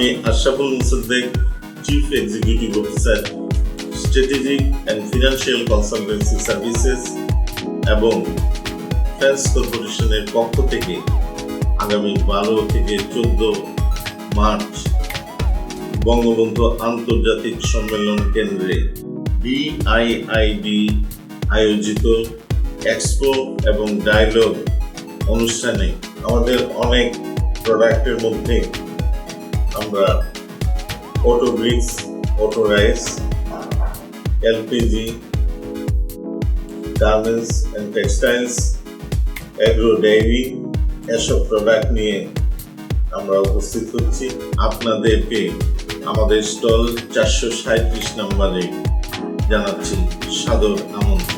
আমি Ashraful Musaddek, chief executive officer, strategic and financial consultancy services এবং France কর্পোরেশনের পক্ষ থেকে আগামী 12 থেকে 14 মার্চ বঙ্গবন্ধু আন্তর্জাতিক সম্মেলন কেন্দ্রে BIID আয়োজিত এক্সপো এবং ডায়ালগ অনুষ্ঠানে আমাদের অনেক প্রোডাক্টের মধ্যে আমরা auto bricks, auto rice, LPG, garments and textiles, agro dairy এসব প্রোডাক্ট নিয়ে আমরা উপস্থিত হচ্ছি। আপনাদেরকে আমাদের স্টল 437 নম্বরে জানাচ্ছি সাদর আমন্ত্রণ।